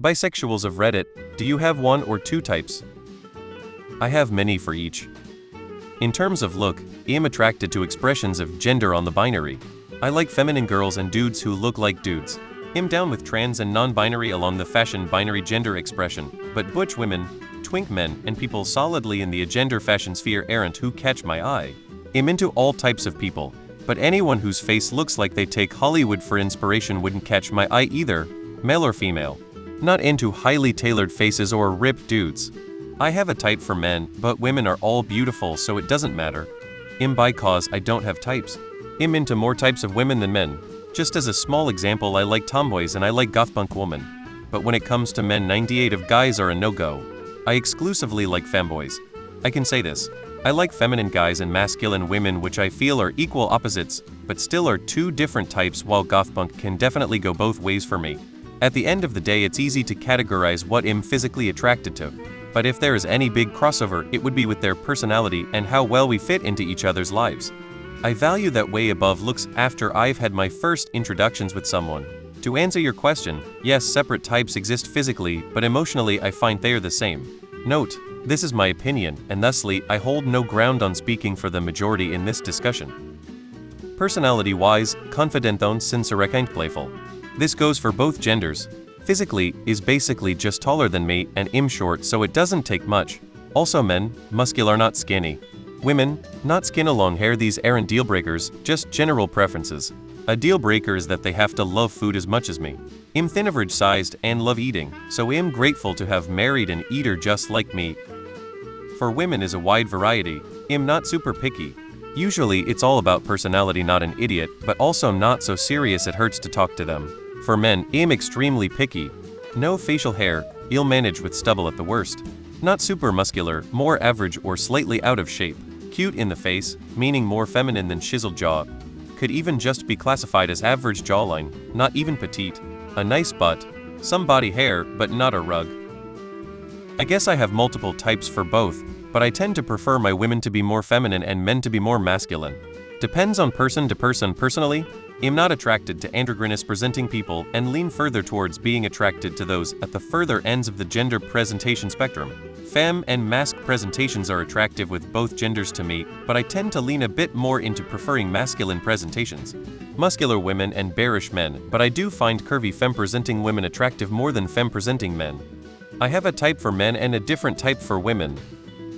Bisexuals of Reddit, do you have one or two types? I have many for each. In terms of look, I am attracted to expressions of gender on the binary. I like feminine girls and dudes who look like dudes. I'm down with trans and non-binary along the fashion binary gender expression, but butch women, twink men, and people solidly in the agender fashion sphere aren't who catch my eye. I'm into all types of people, but anyone whose face looks like they take Hollywood for inspiration wouldn't catch my eye either, male or female. Not into highly tailored faces or ripped dudes. I have a type for men, but women are all beautiful, so it doesn't matter. I'm bi cause I don't have types. I'm into more types of women than men. Just as a small example, I like tomboys and I like gothpunk women. But when it comes to men, 98 of guys are a no-go. I exclusively like femboys. I can say this. I like feminine guys and masculine women, which I feel are equal opposites, but still are two different types, while gothpunk can definitely go both ways for me. At the end of the day, it's easy to categorize what I'm physically attracted to. But if there is any big crossover, it would be with their personality and how well we fit into each other's lives. I value that way above looks after I've had my first introductions with someone. To answer your question, yes, separate types exist physically, but emotionally I find they're the same. Note, this is my opinion, and thusly I hold no ground on speaking for the majority in this discussion. Personality-wise, confidentone sinceramente playful. This goes for both genders. Physically, is basically just taller than me, and I'm short, so it doesn't take much. Also men, muscular not skinny. Women, not skin or long hair. These aren't deal breakers, just general preferences. A deal breaker is that they have to love food as much as me. I'm thin average sized and love eating, so I'm grateful to have married an eater just like me. For women is a wide variety. I'm not super picky. Usually it's all about personality, not an idiot, but also not so serious it hurts to talk to them. For men, I'm extremely picky. No facial hair, you'll manage with stubble at the worst. Not super muscular, more average or slightly out of shape. Cute in the face, meaning more feminine than chiseled jaw. Could even just be classified as average jawline, not even petite. A nice butt, some body hair, but not a rug. I guess I have multiple types for both, but I tend to prefer my women to be more feminine and men to be more masculine. Depends on person to person. Personally, I'm not attracted to androgynous presenting people and lean further towards being attracted to those at the further ends of the gender presentation spectrum. Femme and masc presentations are attractive with both genders to me, but I tend to lean a bit more into preferring masculine presentations. Muscular women and bearish men, but I do find curvy femme presenting women attractive more than femme presenting men. I have a type for men and a different type for women.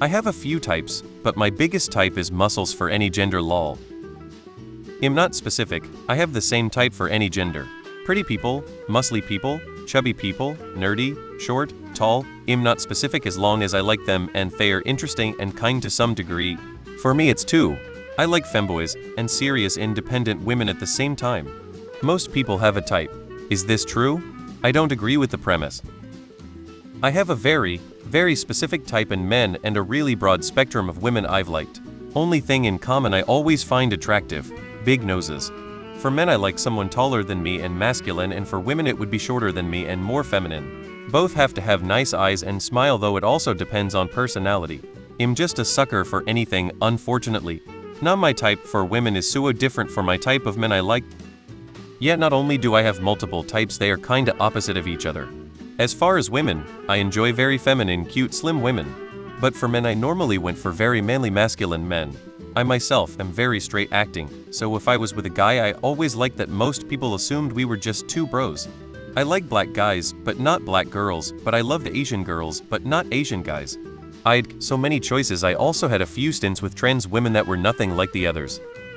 I have a few types, but my biggest type is muscles for any gender. Lol. I'm not specific, I have the same type for any gender. Pretty people, muscly people, chubby people, nerdy, short, tall. I'm not specific as long as I like them and they are interesting and kind to some degree. For me it's two. I like femboys and serious independent women at the same time. Most people have a type. Is this true? I don't agree with the premise. I have a very specific type in men and a really broad spectrum of women I've liked. Only thing in common I always find attractive. Big noses. For men I like someone taller than me and masculine, and for women it would be shorter than me and more feminine. Both have to have nice eyes and smile, though it also depends on personality. I'm just a sucker for anything, unfortunately. Not my type for women is so different for my type of men I like. Yet not only do I have multiple types, they are kinda opposite of each other. As far as women, I enjoy very feminine, cute, slim women. But for men I normally went for very manly masculine men. I myself am very straight acting, so if I was with a guy I always liked that most people assumed we were just two bros. I like black guys, but not black girls, but I loved Asian girls, but not Asian guys. I'd so many choices. I also had a few stints with trans women that were nothing like the others.